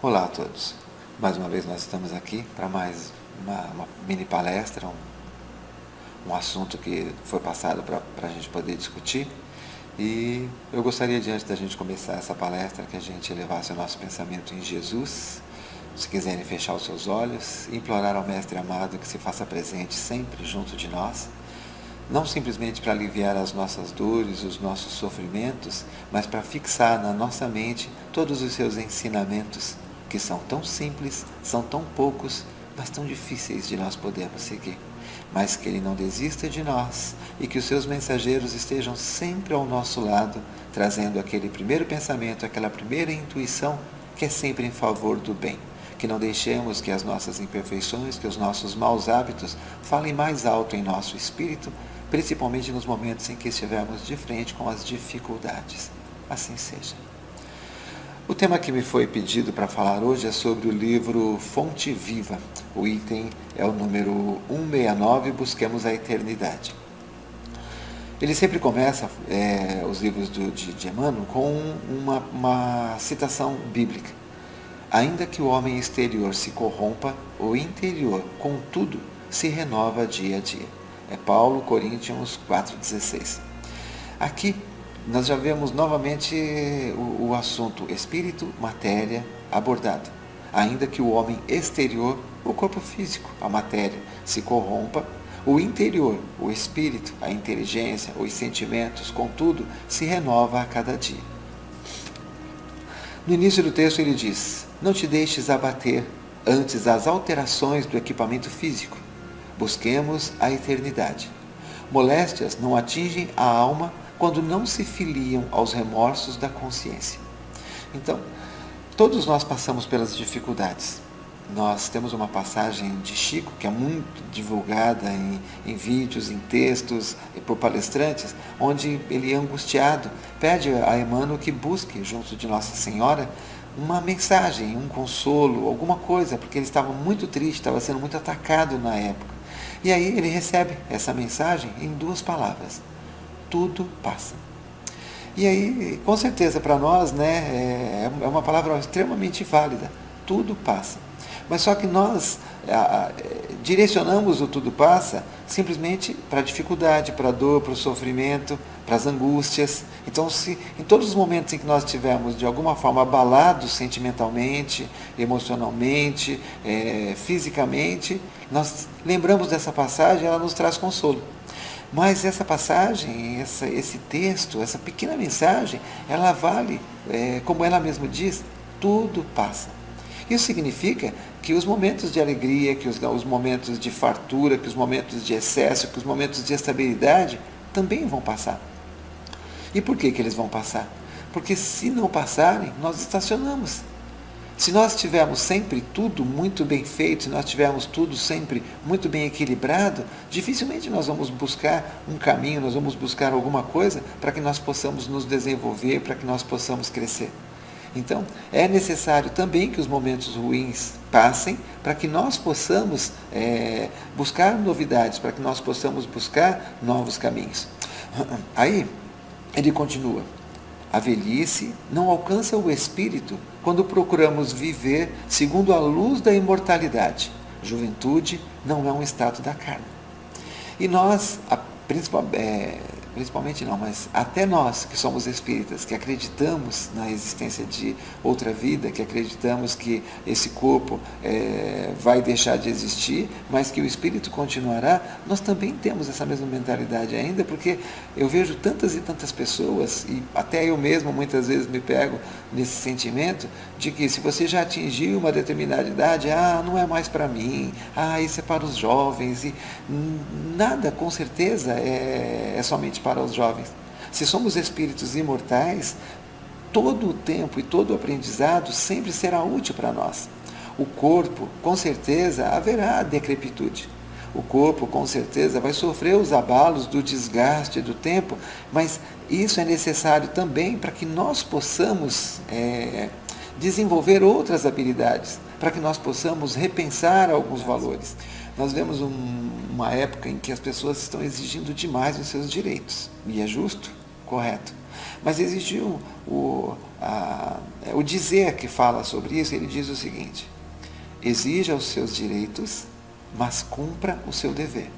Olá a todos. Mais uma vez nós estamos aqui para mais uma mini palestra, um assunto que foi passado para a gente poder discutir. E eu gostaria, diante da gente começar essa palestra, que a gente elevasse o nosso pensamento em Jesus. Se quiserem fechar os seus olhos, implorar ao Mestre amado que se faça presente sempre junto de nós, não simplesmente para aliviar as nossas dores, os nossos sofrimentos, mas para fixar na nossa mente todos os seus ensinamentos, que são tão simples, são tão poucos, mas tão difíceis de nós podermos seguir. Mas que Ele não desista de nós e que os seus mensageiros estejam sempre ao nosso lado, trazendo aquele primeiro pensamento, aquela primeira intuição que é sempre em favor do bem. Que não deixemos que as nossas imperfeições, que os nossos maus hábitos falem mais alto em nosso espírito, principalmente nos momentos em que estivermos de frente com as dificuldades. Assim seja. O tema que me foi pedido para falar hoje é sobre o livro Fonte Viva. O item é o número 169, Busquemos a Eternidade. Ele sempre começa, os livros de Emmanuel, com uma citação bíblica. Ainda que o homem exterior se corrompa, o interior, contudo, se renova dia a dia. É Paulo, Coríntios 4,16. Aqui nós já vemos novamente o assunto espírito, matéria abordado. Ainda que o homem exterior, o corpo físico, a matéria, se corrompa, o interior, o espírito, a inteligência, os sentimentos, contudo, se renova a cada dia. No início do texto ele diz: não te deixes abater antes das alterações do equipamento físico. Busquemos a eternidade. Moléstias não atingem a alma quando não se filiam aos remorsos da consciência. Então, todos nós passamos pelas dificuldades. Nós temos uma passagem de Chico, que é muito divulgada em vídeos, em textos, por palestrantes, onde ele, angustiado, pede a Emmanuel que busque, junto de Nossa Senhora, uma mensagem, um consolo, alguma coisa, porque ele estava muito triste, estava sendo muito atacado na época. E aí ele recebe essa mensagem em 2 palavras: tudo passa. E aí, com certeza, para nós, é uma palavra extremamente válida. Tudo passa. Mas só que nós direcionamos o tudo passa simplesmente para a dificuldade, para a dor, para o sofrimento, para as angústias. Então, se em todos os momentos em que nós estivermos de alguma forma abalados sentimentalmente, emocionalmente, fisicamente, nós lembramos dessa passagem, ela nos traz consolo. Mas essa passagem, esse texto, essa pequena mensagem, ela vale, como ela mesma diz, tudo passa. Isso significa que os momentos de alegria, que os momentos de fartura, que os momentos de excesso, que os momentos de estabilidade também vão passar. E por que eles vão passar? Porque se não passarem, nós estacionamos. Se nós tivermos sempre tudo muito bem feito, se nós tivermos tudo sempre muito bem equilibrado, dificilmente nós vamos buscar um caminho, nós vamos buscar alguma coisa para que nós possamos nos desenvolver, para que nós possamos crescer. Então, é necessário também que os momentos ruins passem para que nós possamos buscar novidades, para que nós possamos buscar novos caminhos. Aí, ele continua: a velhice não alcança o espírito quando procuramos viver segundo a luz da imortalidade. Juventude não é um estado da carne. E nós, principalmente não, mas até nós que somos espíritas, que acreditamos na existência de outra vida, que acreditamos que esse corpo vai deixar de existir, mas que o espírito continuará, nós também temos essa mesma mentalidade ainda, porque eu vejo tantas e tantas pessoas, e até eu mesmo muitas vezes me pego nesse sentimento de que se você já atingiu uma determinada idade, não é mais para mim, isso é para os jovens, e nada com certeza é somente para os jovens. Se somos espíritos imortais, todo o tempo e todo o aprendizado sempre será útil para nós. O corpo, com certeza, haverá decrepitude. O corpo, com certeza, vai sofrer os abalos do desgaste do tempo, mas isso é necessário também para que nós possamos desenvolver outras habilidades, para que nós possamos repensar alguns valores. Nós vemos uma época em que as pessoas estão exigindo demais os seus direitos, e é justo, correto. Mas existe o dizer que fala sobre isso. Ele diz o seguinte: exija os seus direitos, mas cumpra o seu dever.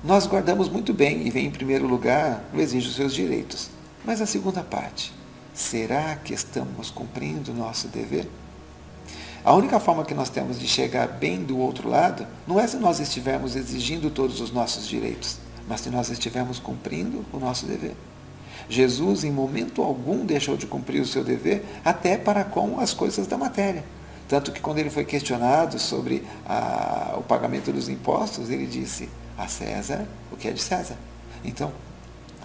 Nós guardamos muito bem e vem em primeiro lugar o exige os seus direitos. Mas a segunda parte, será que estamos cumprindo o nosso dever? A única forma que nós temos de chegar bem do outro lado não é se nós estivermos exigindo todos os nossos direitos, mas se nós estivermos cumprindo o nosso dever. Jesus, em momento algum, deixou de cumprir o seu dever, até para com as coisas da matéria. Tanto que quando ele foi questionado sobre o pagamento dos impostos, ele disse: a César o que é de César. Então,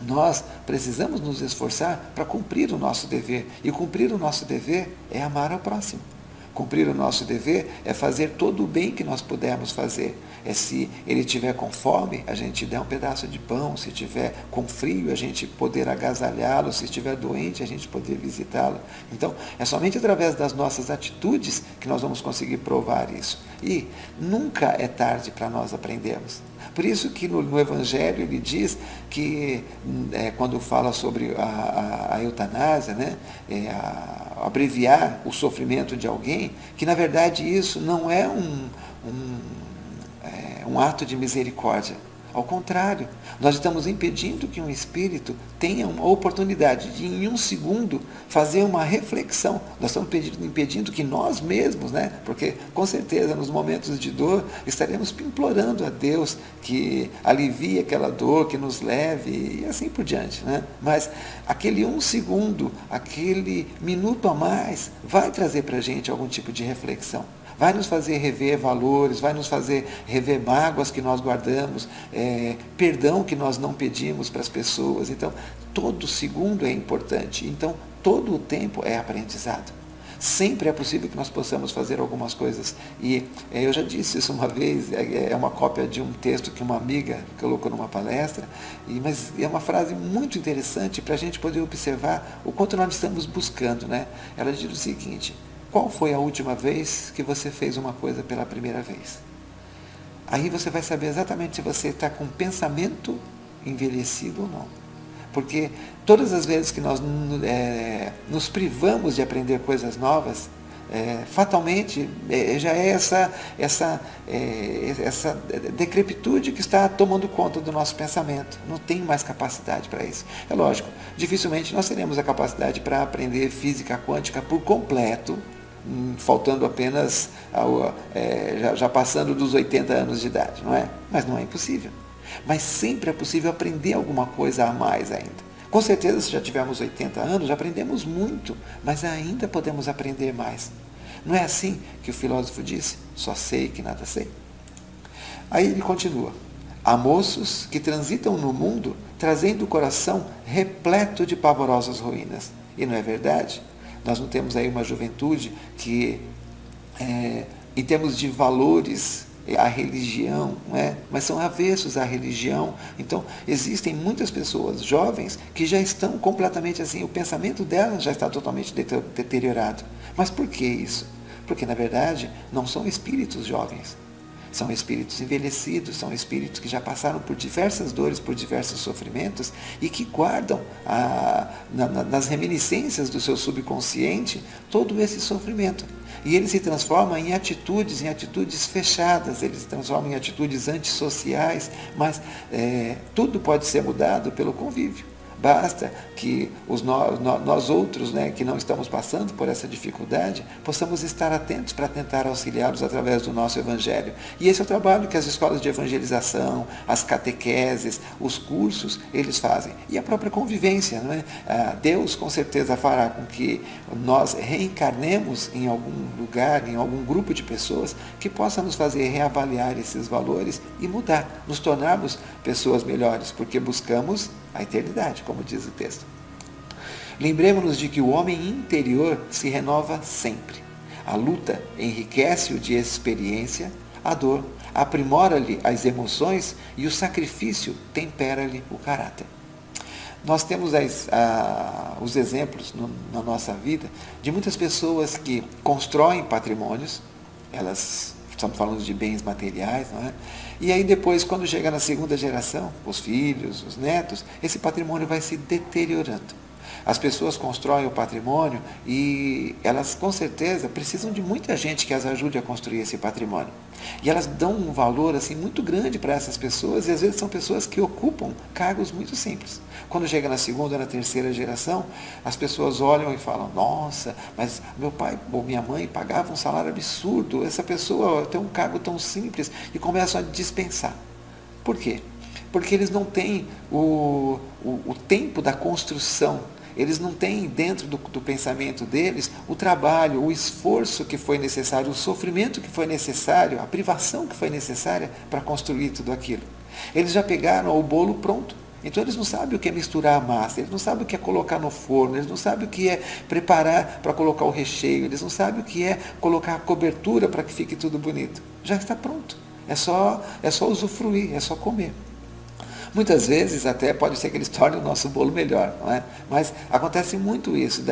nós precisamos nos esforçar para cumprir o nosso dever. E cumprir o nosso dever é amar ao próximo. Cumprir o nosso dever é fazer todo o bem que nós pudermos fazer. É, se ele estiver com fome, a gente der um pedaço de pão. Se estiver com frio, a gente poder agasalhá-lo. Se estiver doente, a gente poder visitá-lo. Então, é somente através das nossas atitudes que nós vamos conseguir provar isso. E nunca é tarde para nós aprendermos. Por isso que no Evangelho ele diz que, quando fala sobre a eutanásia, né, abreviar o sofrimento de alguém, que na verdade isso não é um ato de misericórdia. Ao contrário, nós estamos impedindo que um espírito tenha uma oportunidade de, em um segundo, fazer uma reflexão. Nós estamos impedindo que nós mesmos, né? Porque com certeza nos momentos de dor estaremos implorando a Deus que alivie aquela dor, que nos leve e assim por diante, né? Mas aquele um segundo, aquele minuto a mais vai trazer para a gente algum tipo de reflexão. Vai nos fazer rever valores, vai nos fazer rever mágoas que nós guardamos, perdão que nós não pedimos para as pessoas. Então, todo segundo é importante. Então, todo o tempo é aprendizado. Sempre é possível que nós possamos fazer algumas coisas. E eu já disse isso uma vez, é uma cópia de um texto que uma amiga colocou numa palestra, mas é uma frase muito interessante para a gente poder observar o quanto nós estamos buscando, né? Ela diz o seguinte: qual foi a última vez que você fez uma coisa pela primeira vez? Aí você vai saber exatamente se você está com pensamento envelhecido ou não. Porque todas as vezes que nós nos privamos de aprender coisas novas, fatalmente já é essa decrepitude que está tomando conta do nosso pensamento. Não tem mais capacidade para isso. É lógico, dificilmente nós teremos a capacidade para aprender física quântica por completo, faltando apenas, já passando dos 80 anos de idade, não é? Mas não é impossível. Mas sempre é possível aprender alguma coisa a mais ainda. Com certeza, se já tivermos 80 anos, já aprendemos muito, mas ainda podemos aprender mais. Não é assim que o filósofo disse? Só sei que nada sei. Aí ele continua: há moços que transitam no mundo trazendo o coração repleto de pavorosas ruínas. E não é verdade? Nós não temos aí uma juventude que, em termos de valores, a religião, não é? Mas são avessos à religião. Então, existem muitas pessoas jovens que já estão completamente assim, o pensamento delas já está totalmente deteriorado. Mas por que isso? Porque, na verdade, não são espíritos jovens. São espíritos envelhecidos, são espíritos que já passaram por diversas dores, por diversos sofrimentos e que guardam nas reminiscências do seu subconsciente todo esse sofrimento. E ele se transforma em atitudes fechadas, ele se transforma em atitudes antissociais, mas tudo pode ser mudado pelo convívio. Basta que nós outros, né, que não estamos passando por essa dificuldade, possamos estar atentos para tentar auxiliá-los através do nosso Evangelho. E esse é o trabalho que as escolas de evangelização, as catequeses, os cursos, eles fazem. E a própria convivência, não é? Deus com certeza fará com que nós reencarnemos em algum lugar, em algum grupo de pessoas que possa nos fazer reavaliar esses valores e mudar, nos tornarmos pessoas melhores, porque buscamos a eternidade, como diz o texto. Lembremos-nos de que o homem interior se renova sempre. A luta enriquece-o de experiência, a dor aprimora-lhe as emoções e o sacrifício tempera-lhe o caráter. Nós temos os exemplos na nossa vida de muitas pessoas que constroem patrimônios, elas estamos falando de bens materiais, não é? E aí depois, quando chega na segunda geração, os filhos, os netos, esse patrimônio vai se deteriorando. As pessoas constroem o patrimônio e elas com certeza precisam de muita gente que as ajude a construir esse patrimônio. E elas dão um valor assim muito grande para essas pessoas, e às vezes são pessoas que ocupam cargos muito simples. Quando chega na segunda, na terceira geração, as pessoas olham e falam: nossa, mas meu pai ou minha mãe pagava um salário absurdo, essa pessoa tem um cargo tão simples, e começam a dispensar. Por quê? Porque eles não têm o tempo da construção. Eles não têm dentro do pensamento deles o trabalho, o esforço que foi necessário, o sofrimento que foi necessário, a privação que foi necessária para construir tudo aquilo. Eles já pegaram o bolo pronto. Então eles não sabem o que é misturar a massa, eles não sabem o que é colocar no forno, eles não sabem o que é preparar para colocar o recheio, eles não sabem o que é colocar a cobertura para que fique tudo bonito. Já está pronto. É só usufruir, é só comer. Muitas vezes até pode ser que eles tornem o nosso bolo melhor, não é? Mas acontece muito isso,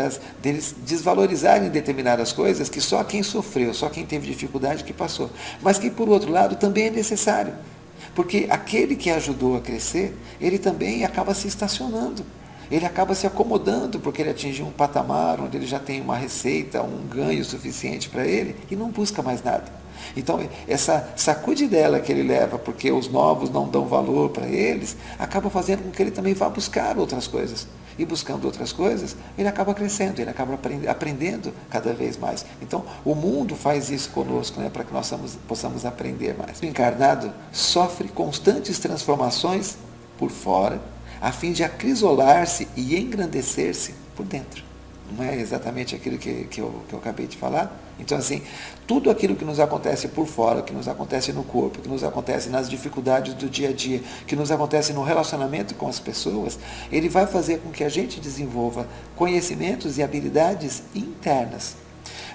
deles desvalorizarem determinadas coisas que só quem sofreu, só quem teve dificuldade que passou. Mas que, por outro lado, também é necessário. Porque aquele que ajudou a crescer, ele também acaba se estacionando. Ele acaba se acomodando porque ele atingiu um patamar onde ele já tem uma receita, um ganho suficiente para ele e não busca mais nada. Então, essa sacudidela que ele leva, porque os novos não dão valor para eles, acaba fazendo com que ele também vá buscar outras coisas. E buscando outras coisas, ele acaba crescendo, ele acaba aprendendo cada vez mais. Então, o mundo faz isso conosco, né, para que nós possamos aprender mais. O encarnado sofre constantes transformações por fora, a fim de acrisolar-se e engrandecer-se por dentro. Não é exatamente aquilo que eu acabei de falar? Então, assim, tudo aquilo que nos acontece por fora, que nos acontece no corpo, que nos acontece nas dificuldades do dia a dia, que nos acontece no relacionamento com as pessoas, ele vai fazer com que a gente desenvolva conhecimentos e habilidades internas.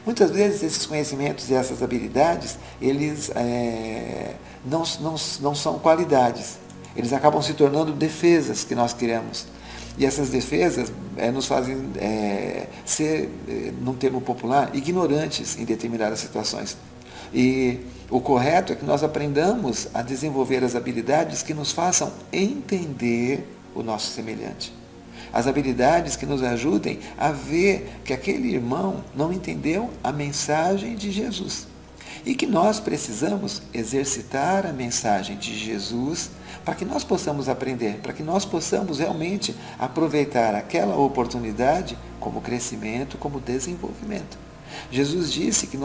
Muitas vezes esses conhecimentos e essas habilidades, eles não são qualidades. Eles acabam se tornando defesas que nós criamos. E essas defesas nos fazem ser, num termo popular, ignorantes em determinadas situações. E o correto é que nós aprendamos a desenvolver as habilidades que nos façam entender o nosso semelhante. As habilidades que nos ajudem a ver que aquele irmão não entendeu a mensagem de Jesus. E que nós precisamos exercitar a mensagem de Jesus para que nós possamos aprender, para que nós possamos realmente aproveitar aquela oportunidade como crescimento, como desenvolvimento. Jesus disse que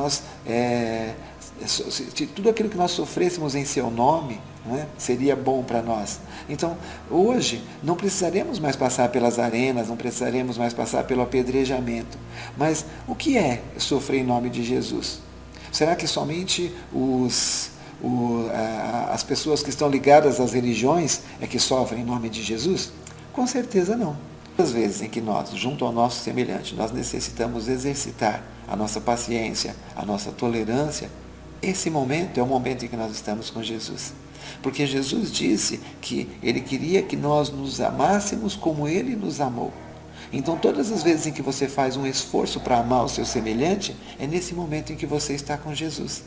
tudo aquilo que nós sofrêssemos em seu nome, não é, seria bom para nós. Então, hoje, não precisaremos mais passar pelas arenas, não precisaremos mais passar pelo apedrejamento. Mas o que é sofrer em nome de Jesus? Será que somente as pessoas que estão ligadas às religiões é que sofrem em nome de Jesus? Com certeza não. Às vezes em que nós, junto ao nosso semelhante, nós necessitamos exercitar a nossa paciência, a nossa tolerância, esse momento é o momento em que nós estamos com Jesus. Porque Jesus disse que Ele queria que nós nos amássemos como Ele nos amou. Então, todas as vezes em que você faz um esforço para amar o seu semelhante, é nesse momento em que você está com Jesus.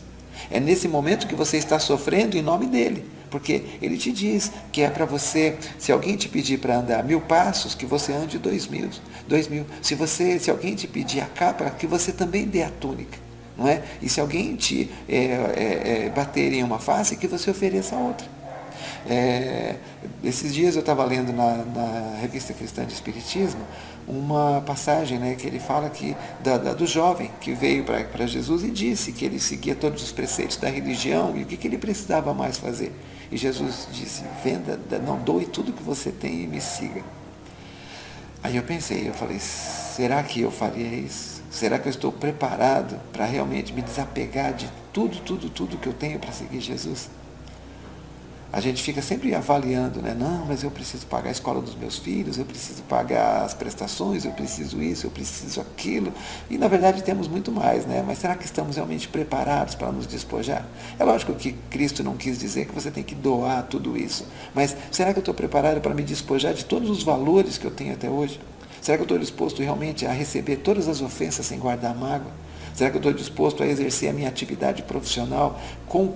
É nesse momento que você está sofrendo em nome dele. Porque ele te diz que é para você, se alguém te pedir para andar 1000 passos, que você ande 2000. Se alguém te pedir a capa, que você também dê a túnica. Não é? E se alguém te bater em uma face, que você ofereça a outra. Esses dias eu estava lendo na Revista Cristã de Espiritismo uma passagem, né, que ele fala do jovem que veio para Jesus e disse que ele seguia todos os preceitos da religião e o que ele precisava mais fazer. E Jesus disse: doe tudo que você tem e me siga. Aí eu falei, será que eu faria isso? Será que eu estou preparado para realmente me desapegar de tudo que eu tenho para seguir Jesus? A gente fica sempre avaliando, né? Não, mas eu preciso pagar a escola dos meus filhos, eu preciso pagar as prestações, eu preciso isso, eu preciso aquilo. E na verdade temos muito mais, né? Mas será que estamos realmente preparados para nos despojar? É lógico que Cristo não quis dizer que você tem que doar tudo isso. Mas será que eu estou preparado para me despojar de todos os valores que eu tenho até hoje? Será que eu estou disposto realmente a receber todas as ofensas sem guardar mágoa? Será que eu estou disposto a exercer a minha atividade profissional com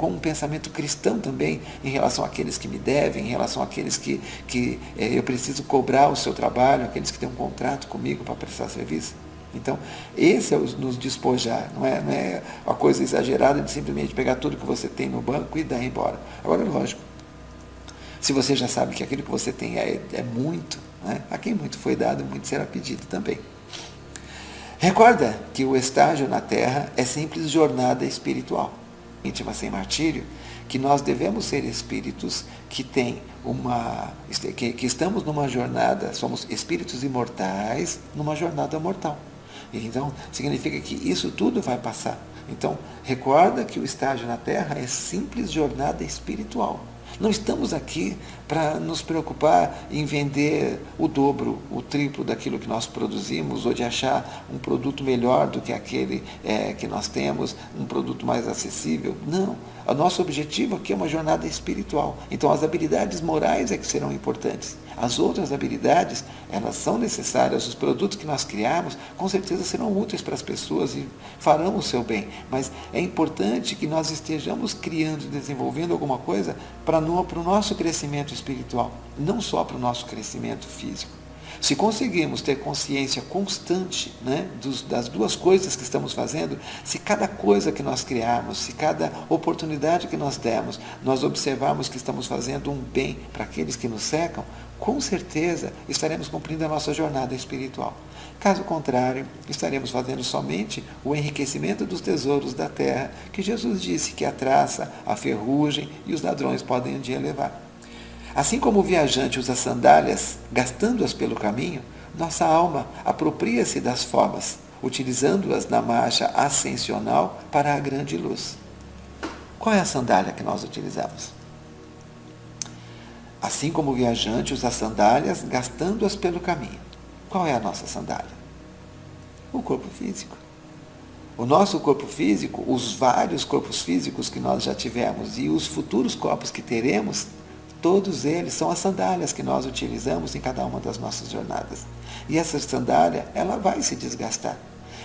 um pensamento cristão também, em relação àqueles que me devem, em relação àqueles que eu preciso cobrar o seu trabalho, aqueles que têm um contrato comigo para prestar serviço? Então, esse é o nos despojar, não é uma coisa exagerada de simplesmente pegar tudo que você tem no banco e dar embora. Agora, lógico, se você já sabe que aquilo que você tem é muito, né? A quem muito foi dado, muito será pedido também. Recorda que o estágio na Terra é simples jornada espiritual, íntima sem martírio, que nós devemos ser espíritos que estamos numa jornada, somos espíritos imortais numa jornada mortal. Então, significa que isso tudo vai passar. Então, recorda que o estágio na Terra é simples jornada espiritual. Não estamos aqui para nos preocupar em vender o dobro, o triplo daquilo que nós produzimos, ou de achar um produto melhor do que aquele que nós temos, um produto mais acessível. Não. O nosso objetivo aqui é uma jornada espiritual. Então, as habilidades morais é que serão importantes. As outras habilidades, elas são necessárias. Os produtos que nós criarmos, com certeza serão úteis para as pessoas e farão o seu bem. Mas é importante que nós estejamos criando e desenvolvendo alguma coisa para o nosso crescimento espiritual, não só para o nosso crescimento físico. Se conseguirmos ter consciência constante, né, das duas coisas que estamos fazendo, se cada coisa que nós criarmos, se cada oportunidade que nós demos, nós observarmos que estamos fazendo um bem para aqueles que nos cercam, com certeza estaremos cumprindo a nossa jornada espiritual. Caso contrário, estaremos fazendo somente o enriquecimento dos tesouros da terra, que Jesus disse que a traça, a ferrugem e os ladrões podem um dia levar. Assim como o viajante usa sandálias, gastando-as pelo caminho, nossa alma apropria-se das formas, utilizando-as na marcha ascensional para a grande luz. Qual é a sandália que nós utilizamos? Assim como o viajante usa sandálias, gastando-as pelo caminho. Qual é a nossa sandália? O corpo físico. O nosso corpo físico, os vários corpos físicos que nós já tivemos e os futuros corpos que teremos, todos eles são as sandálias que nós utilizamos em cada uma das nossas jornadas. E essa sandália, ela vai se desgastar,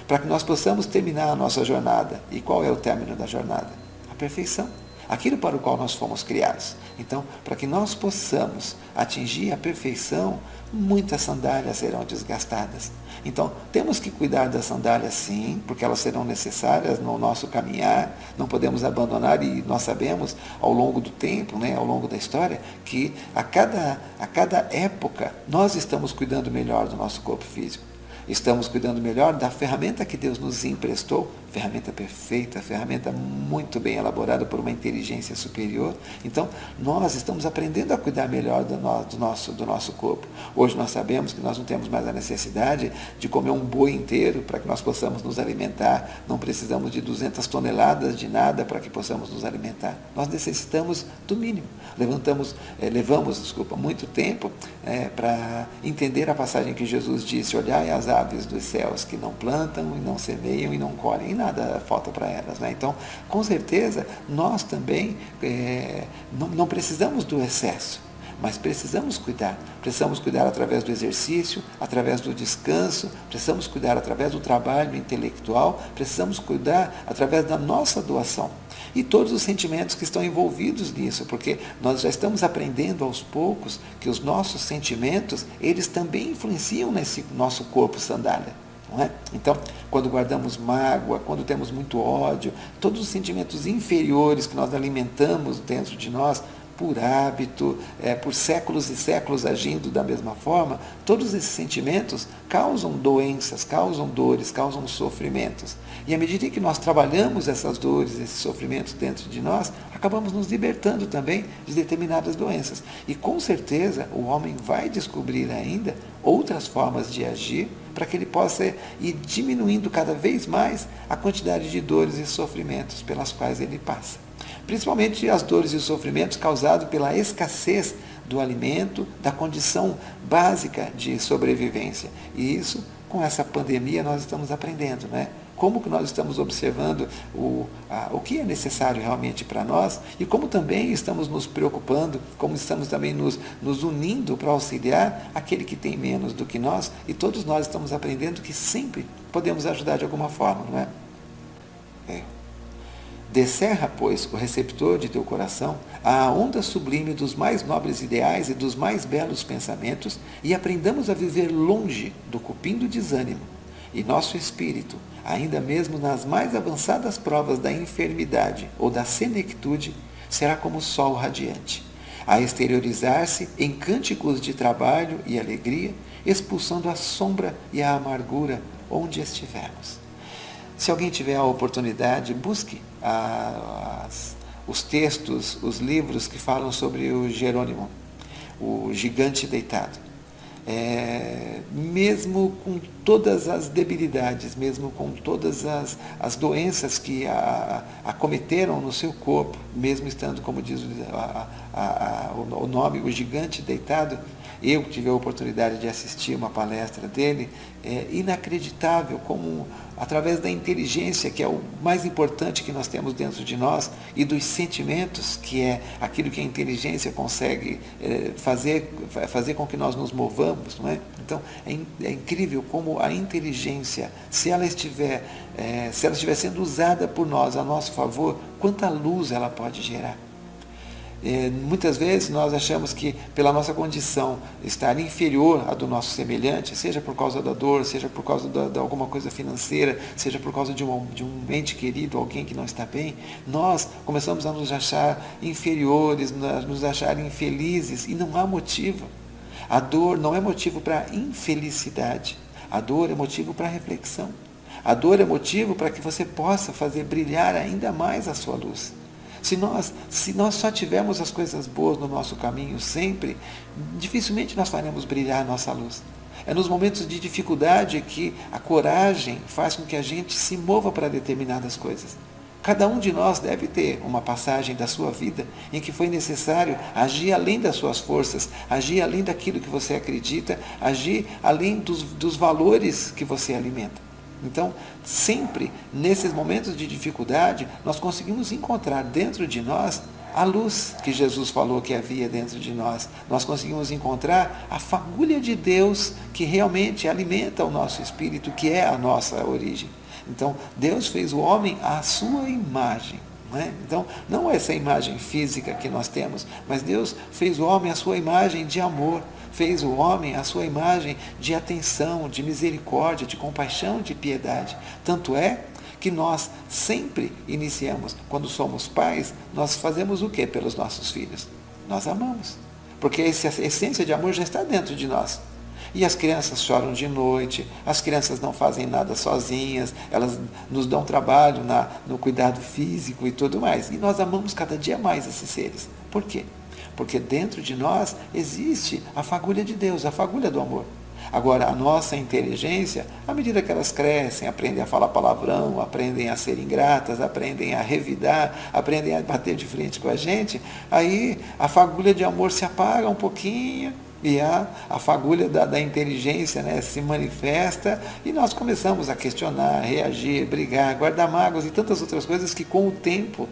para que nós possamos terminar a nossa jornada. E qual é o término da jornada? A perfeição. Aquilo para o qual nós fomos criados. Então, para que nós possamos atingir a perfeição, muitas sandálias serão desgastadas. Então, temos que cuidar das sandálias sim, porque elas serão necessárias no nosso caminhar, não podemos abandonar, e nós sabemos ao longo do tempo, né, ao longo da história, que a cada época nós estamos cuidando melhor do nosso corpo físico. Estamos cuidando melhor da ferramenta que Deus nos emprestou, ferramenta perfeita, ferramenta muito bem elaborada por uma inteligência superior. Então, nós estamos aprendendo a cuidar melhor do nosso corpo. Hoje nós sabemos que nós não temos mais a necessidade de comer um boi inteiro para que nós possamos nos alimentar. Não precisamos de 200 toneladas de nada para que possamos nos alimentar. Nós necessitamos do mínimo. Levamos muito tempo para entender a passagem que Jesus disse: olhai as aves dos céus, que não plantam e não semeiam e não colhem, e nada falta para elas. Né? Então, com certeza, nós também não precisamos do excesso, mas precisamos cuidar. Precisamos cuidar através do exercício, através do descanso, precisamos cuidar através do trabalho intelectual, precisamos cuidar através da nossa doação. E todos os sentimentos que estão envolvidos nisso, porque nós já estamos aprendendo aos poucos que os nossos sentimentos, eles também influenciam nesse nosso corpo sandália. Não é? Então, quando guardamos mágoa, quando temos muito ódio, todos os sentimentos inferiores que nós alimentamos dentro de nós, por hábito, por séculos e séculos agindo da mesma forma, todos esses sentimentos causam doenças, causam dores, causam sofrimentos. E à medida que nós trabalhamos essas dores, esses sofrimentos dentro de nós, acabamos nos libertando também de determinadas doenças. E com certeza o homem vai descobrir ainda outras formas de agir para que ele possa ir diminuindo cada vez mais a quantidade de dores e sofrimentos pelas quais ele passa. Principalmente as dores e os sofrimentos causados pela escassez do alimento, da condição básica de sobrevivência. E isso, com essa pandemia, nós estamos aprendendo, né? como que nós estamos observando o que é necessário realmente para nós e como também estamos nos preocupando, como estamos também nos unindo para auxiliar aquele que tem menos do que nós, e todos nós estamos aprendendo que sempre podemos ajudar de alguma forma, não é? Descerra, pois, o receptor de teu coração à onda sublime dos mais nobres ideais e dos mais belos pensamentos e aprendamos a viver longe do cupim do desânimo. E nosso espírito, ainda mesmo nas mais avançadas provas da enfermidade ou da senectude, será como o sol radiante, a exteriorizar-se em cânticos de trabalho e alegria, expulsando a sombra e a amargura onde estivermos. Se alguém tiver a oportunidade, busque os textos, os livros que falam sobre o Jerônimo, o gigante deitado. Mesmo com todas as debilidades, mesmo com todas as doenças que acometeram no seu corpo, mesmo estando, como diz o nome, o gigante deitado, eu tive a oportunidade de assistir uma palestra dele, inacreditável como, através da inteligência, que é o mais importante que nós temos dentro de nós, e dos sentimentos, que é aquilo que a inteligência consegue fazer com que nós nos movamos, não é? Então, é incrível como a inteligência, se ela estiver sendo usada por nós a nosso favor, quanta luz ela pode gerar. Muitas vezes nós achamos que pela nossa condição estar inferior à do nosso semelhante, seja por causa da dor, seja por causa de alguma coisa financeira, seja por causa de um ente querido, alguém que não está bem, nós começamos a nos achar inferiores, nos achar infelizes, e não há motivo. A dor não é motivo para infelicidade, a dor é motivo para reflexão. A dor é motivo para que você possa fazer brilhar ainda mais a sua luz. Se nós só tivermos as coisas boas no nosso caminho sempre, dificilmente nós faremos brilhar a nossa luz. É nos momentos de dificuldade que a coragem faz com que a gente se mova para determinadas coisas. Cada um de nós deve ter uma passagem da sua vida em que foi necessário agir além das suas forças, agir além daquilo que você acredita, agir além dos valores que você alimenta. Então, sempre nesses momentos de dificuldade, nós conseguimos encontrar dentro de nós a luz que Jesus falou que havia dentro de nós. Nós conseguimos encontrar a fagulha de Deus que realmente alimenta o nosso espírito, que é a nossa origem. Então, Deus fez o homem à sua imagem. Não é? Então, não essa imagem física que nós temos, mas Deus fez o homem à sua imagem de amor. Fez o homem à sua imagem de atenção, de misericórdia, de compaixão, de piedade. Tanto é que nós sempre iniciamos, quando somos pais, nós fazemos o que pelos nossos filhos? Nós amamos, porque essa essência de amor já está dentro de nós. E as crianças choram de noite, as crianças não fazem nada sozinhas, elas nos dão trabalho no cuidado físico e tudo mais. E nós amamos cada dia mais esses seres. Por quê? Porque dentro de nós existe a fagulha de Deus, a fagulha do amor. Agora, a nossa inteligência, à medida que elas crescem, aprendem a falar palavrão, aprendem a ser ingratas, aprendem a revidar, aprendem a bater de frente com a gente, aí a fagulha de amor se apaga um pouquinho e a fagulha da inteligência, né, se manifesta, e nós começamos a questionar, reagir, brigar, guardar mágoas e tantas outras coisas que com o tempo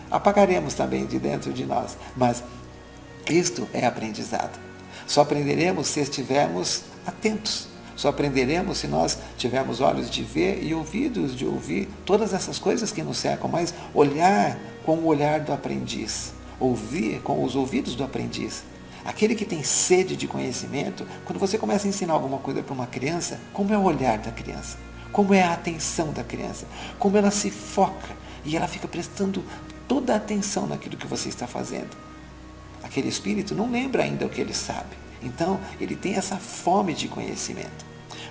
apagaremos também de dentro de nós. Mas isto é aprendizado. Só aprenderemos se estivermos atentos. Só aprenderemos se nós tivermos olhos de ver e ouvidos de ouvir todas essas coisas que nos cercam, mas olhar com o olhar do aprendiz, ouvir com os ouvidos do aprendiz. Aquele que tem sede de conhecimento, quando você começa a ensinar alguma coisa para uma criança, como é o olhar da criança? Como é a atenção da criança? Como ela se foca e ela fica prestando toda a atenção naquilo que você está fazendo? Aquele espírito não lembra ainda o que ele sabe. Então, ele tem essa fome de conhecimento.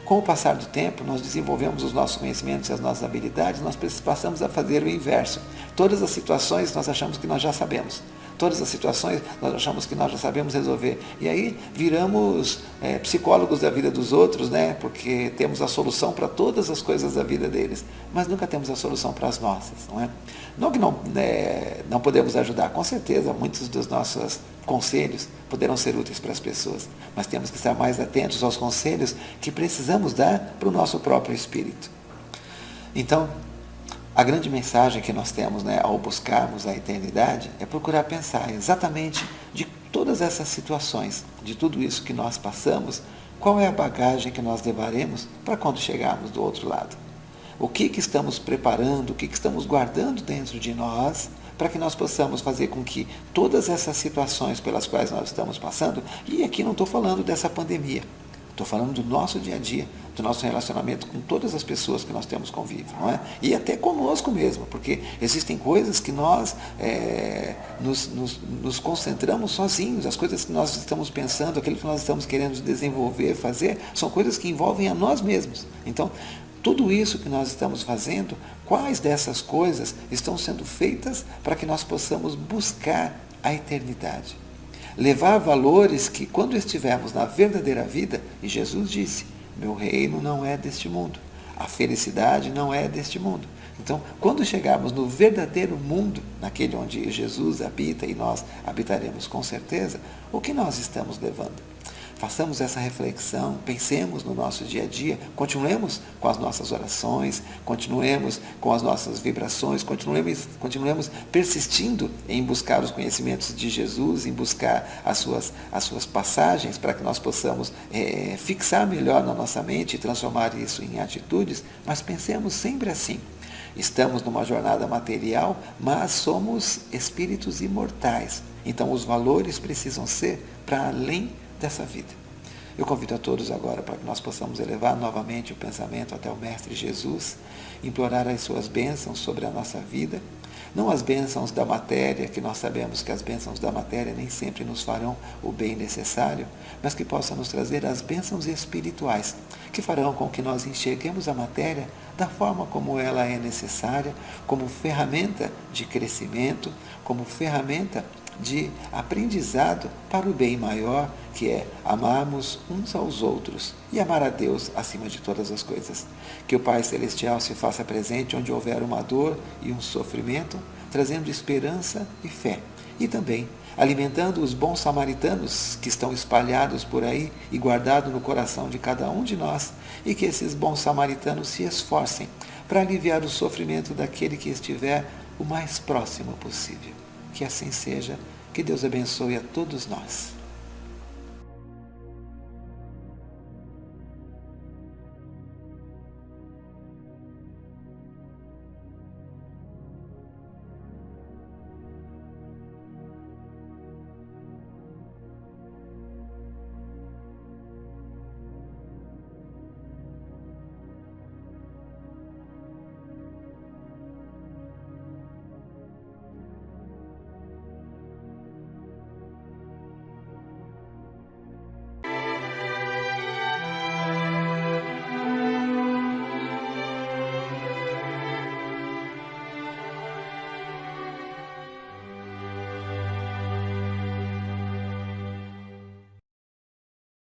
Com o passar do tempo, nós desenvolvemos os nossos conhecimentos e as nossas habilidades, nós passamos a fazer o inverso. Todas as situações nós achamos que nós já sabemos. Todas as situações nós achamos que nós já sabemos resolver. E aí viramos psicólogos da vida dos outros, né? Porque temos a solução para todas as coisas da vida deles, mas nunca temos a solução para as nossas, não é? Não que não podemos ajudar, com certeza, muitos dos nossos conselhos poderão ser úteis para as pessoas, mas temos que estar mais atentos aos conselhos que precisamos dar para o nosso próprio espírito. Então, a grande mensagem que nós temos, ao buscarmos a eternidade é procurar pensar exatamente de todas essas situações, de tudo isso que nós passamos, qual é a bagagem que nós levaremos para quando chegarmos do outro lado. O que estamos preparando, o que estamos guardando dentro de nós para que nós possamos fazer com que todas essas situações pelas quais nós estamos passando, e aqui não estou falando dessa pandemia, estou falando do nosso dia a dia, do nosso relacionamento com todas as pessoas que nós temos convívio, não é? E até conosco mesmo, porque existem coisas que nós nos concentramos sozinhos, as coisas que nós estamos pensando, aquilo que nós estamos querendo desenvolver, fazer, são coisas que envolvem a nós mesmos. Então, tudo isso que nós estamos fazendo, quais dessas coisas estão sendo feitas para que nós possamos buscar a eternidade? Levar valores que, quando estivermos na verdadeira vida, e Jesus disse, meu reino não é deste mundo, a felicidade não é deste mundo. Então, quando chegarmos no verdadeiro mundo, naquele onde Jesus habita e nós habitaremos com certeza, o que nós estamos levando? Façamos essa reflexão, pensemos no nosso dia a dia, continuemos com as nossas orações, continuemos com as nossas vibrações, continuemos persistindo em buscar os conhecimentos de Jesus, em buscar as suas passagens para que nós possamos fixar melhor na nossa mente e transformar isso em atitudes, mas pensemos sempre assim. Estamos numa jornada material, mas somos espíritos imortais. Então os valores precisam ser para além dessa vida. Eu convido a todos agora para que nós possamos elevar novamente o pensamento até o Mestre Jesus, implorar as suas bênçãos sobre a nossa vida, não as bênçãos da matéria, que nós sabemos que as bênçãos da matéria nem sempre nos farão o bem necessário, mas que possam nos trazer as bênçãos espirituais, que farão com que nós enxerguemos a matéria da forma como ela é necessária, como ferramenta de crescimento, como ferramenta de aprendizado para o bem maior, que é amarmos uns aos outros e amar a Deus acima de todas as coisas. Que o Pai Celestial se faça presente onde houver uma dor e um sofrimento, trazendo esperança e fé. E também alimentando os bons samaritanos que estão espalhados por aí e guardados no coração de cada um de nós, e que esses bons samaritanos se esforcem para aliviar o sofrimento daquele que estiver o mais próximo possível. Que assim seja, que Deus abençoe a todos nós.